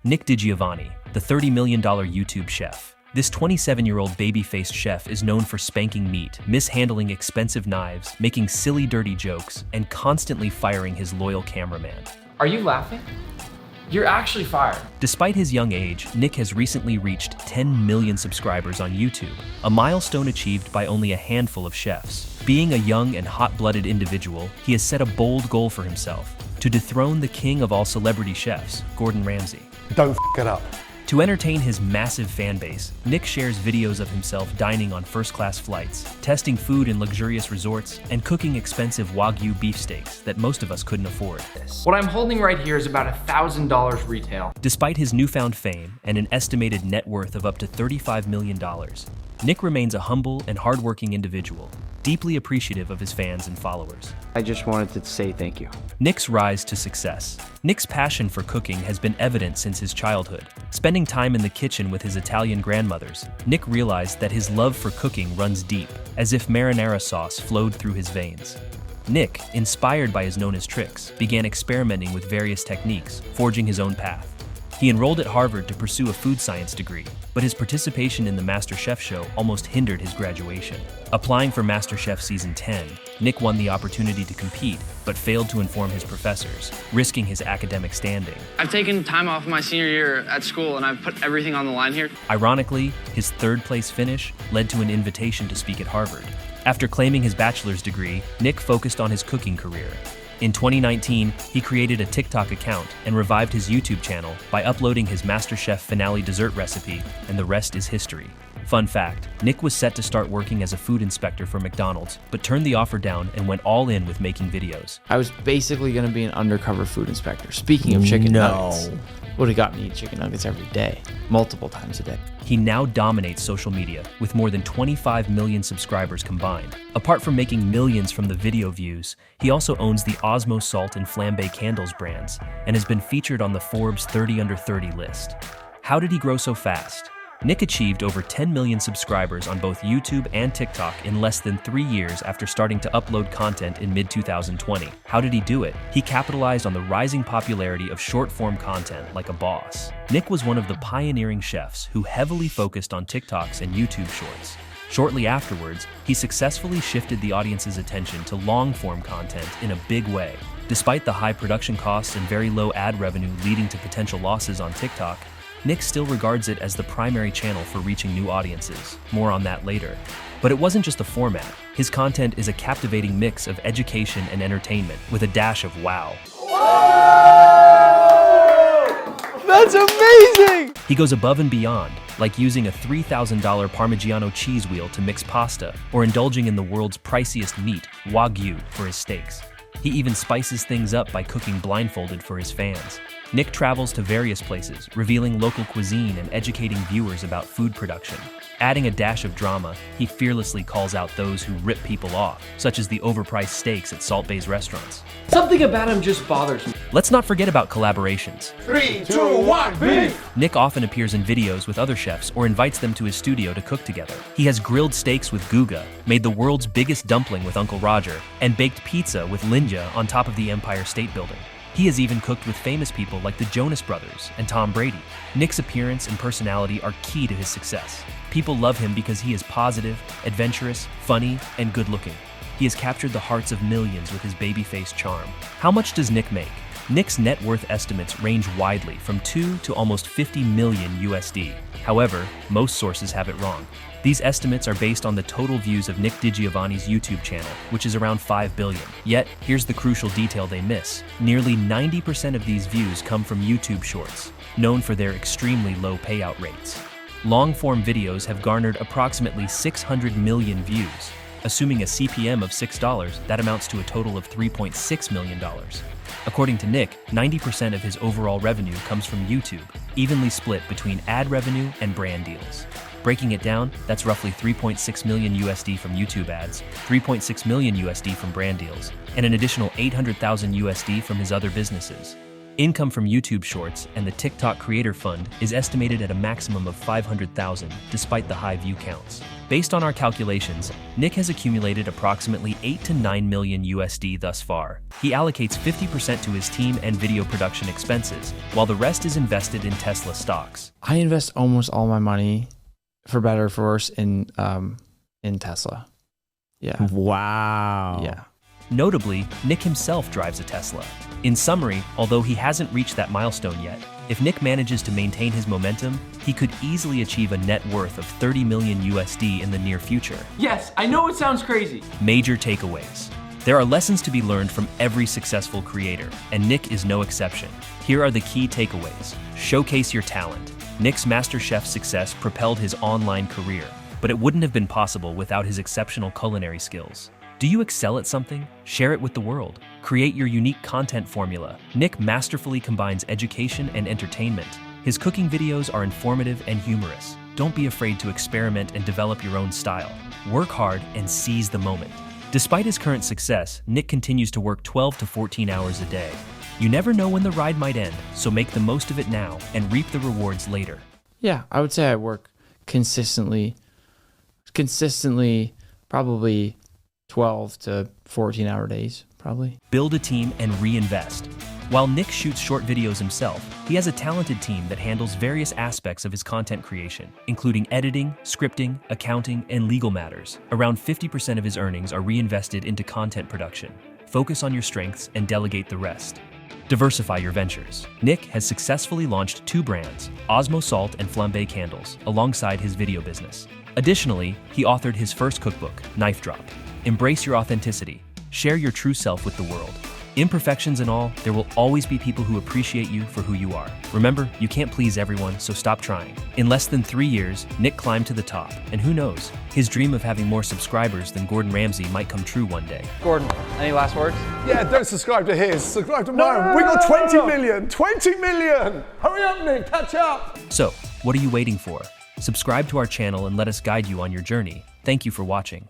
Nick DiGiovanni, the $30 million YouTube chef. This 27-year-old baby-faced chef is known for spanking meat, mishandling expensive knives, making silly dirty jokes, and constantly firing his loyal cameraman. Are you laughing? You're actually fired. Despite his young age, Nick has recently reached 10 million subscribers on YouTube, a milestone achieved by only a handful of chefs. Being a young and hot-blooded individual, he has set a bold goal for himself: to dethrone the king of all celebrity chefs, Gordon Ramsay. Don't f it up. To entertain his massive fan base, Nick shares videos of himself dining on first-class flights, testing food in luxurious resorts, and cooking expensive Wagyu beefsteaks that most of us couldn't afford. What I'm holding right here is about $1,000 retail. Despite his newfound fame and an estimated net worth of up to $35 million, Nick remains a humble and hardworking individual, deeply appreciative of his fans and followers. I just wanted to say thank you. Nick's rise to success. Nick's passion for cooking has been evident since his childhood. Spending time in the kitchen with his Italian grandmothers, Nick realized that his love for cooking runs deep, as if marinara sauce flowed through his veins. Nick, inspired by his Nona's tricks, began experimenting with various techniques, forging his own path. He enrolled at Harvard to pursue a food science degree, but his participation in the MasterChef show almost hindered his graduation. Applying for MasterChef Season 10, Nick won the opportunity to compete, but failed to inform his professors, risking his academic standing. I've taken time off my senior year at school and I've put everything on the line here. Ironically, his third-place finish led to an invitation to speak at Harvard. After claiming his bachelor's degree, Nick focused on his cooking career. In 2019, he created a TikTok account and revived his YouTube channel by uploading his MasterChef finale dessert recipe, and the rest is history. Fun fact, Nick was set to start working as a food inspector for McDonald's, but turned the offer down and went all in with making videos. I was basically going to be an undercover food inspector. Speaking of chicken nuggets, would have got me chicken nuggets every day, multiple times a day. He now dominates social media with more than 25 million subscribers combined. Apart from making millions from the video views, he also owns the Osmo salt and Flambe candles brands and has been featured on the Forbes 30 Under 30 list. How did he grow so fast? Nick achieved over 10 million subscribers on both YouTube and TikTok in less than 3 years after starting to upload content in mid-2020. How did he do it? He capitalized on the rising popularity of short-form content like a boss. Nick was one of the pioneering chefs who heavily focused on TikToks and YouTube shorts. Shortly afterwards, he successfully shifted the audience's attention to long-form content in a big way. Despite the high production costs and very low ad revenue leading to potential losses on TikTok, Nick still regards it as the primary channel for reaching new audiences. More on that later. But it wasn't just a format. His content is a captivating mix of education and entertainment with a dash of wow. That's amazing! He goes above and beyond, like using a $3,000 Parmigiano cheese wheel to mix pasta, or indulging in the world's priciest meat, Wagyu, for his steaks. He even spices things up by cooking blindfolded for his fans. Nick travels to various places, revealing local cuisine and educating viewers about food production. Adding a dash of drama, he fearlessly calls out those who rip people off, such as the overpriced steaks at Salt Bae's restaurants. Something about him just bothers me. Let's not forget about collaborations. 3, 2, 1, beef! Nick often appears in videos with other chefs or invites them to his studio to cook together. He has grilled steaks with Guga, made the world's biggest dumpling with Uncle Roger, and baked pizza with Linja on top of the Empire State Building. He has even cooked with famous people like the Jonas Brothers and Tom Brady. Nick's appearance and personality are key to his success. People love him because he is positive, adventurous, funny, and good-looking. He has captured the hearts of millions with his baby-faced charm. How much does Nick make? Nick's net worth estimates range widely from 2 to almost 50 million USD. However, most sources have it wrong. These estimates are based on the total views of Nick DiGiovanni's YouTube channel, which is around 5 billion. Yet, here's the crucial detail they miss. Nearly 90% of these views come from YouTube Shorts, known for their extremely low payout rates. Long-form videos have garnered approximately 600 million views. Assuming a CPM of $6, that amounts to a total of $3.6 million. According to Nick, 90% of his overall revenue comes from YouTube, evenly split between ad revenue and brand deals. Breaking it down, that's roughly 3.6 million USD from YouTube ads, 3.6 million USD from brand deals, and an additional 800,000 USD from his other businesses. Income from YouTube Shorts and the TikTok Creator Fund is estimated at a maximum of 500,000, despite the high view counts. Based on our calculations, Nick has accumulated approximately 8 to 9 million USD thus far. He allocates 50% to his team and video production expenses, while the rest is invested in Tesla stocks. I invest almost all my money, for better or for worse, in Tesla. Yeah. Wow. Yeah. Notably, Nick himself drives a Tesla. In summary, although he hasn't reached that milestone yet, if Nick manages to maintain his momentum, he could easily achieve a net worth of 30 million USD in the near future. Yes, I know it sounds crazy. Major takeaways. There are lessons to be learned from every successful creator, and Nick is no exception. Here are the key takeaways. Showcase your talent. Nick's MasterChef success propelled his online career, but it wouldn't have been possible without his exceptional culinary skills. Do you excel at something? Share it with the world. Create your unique content formula. Nick masterfully combines education and entertainment. His cooking videos are informative and humorous. Don't be afraid to experiment and develop your own style. Work hard and seize the moment. Despite his current success, Nick continues to work 12 to 14 hours a day. You never know when the ride might end, so make the most of it now and reap the rewards later. Yeah, I would say I work consistently, probably 12 to 14 hour days, probably. Build a team and reinvest. While Nick shoots short videos himself, he has a talented team that handles various aspects of his content creation, including editing, scripting, accounting, and legal matters. Around 50% of his earnings are reinvested into content production. Focus on your strengths and delegate the rest. Diversify your ventures. Nick has successfully launched 2 brands, Osmo Salt and Flambe Candles, alongside his video business. Additionally, he authored his first cookbook, Knife Drop. Embrace your authenticity. Share your true self with the world. Imperfections and all, there will always be people who appreciate you for who you are. Remember, you can't please everyone, so stop trying. In less than 3 years, Nick climbed to the top, and who knows, his dream of having more subscribers than Gordon Ramsay might come true one day. Gordon, any last words? Yeah, don't subscribe to his. Subscribe to mine. We got 20 million. 20 million. Hurry up, Nick. Catch up. So, what are you waiting for? Subscribe to our channel and let us guide you on your journey. Thank you for watching.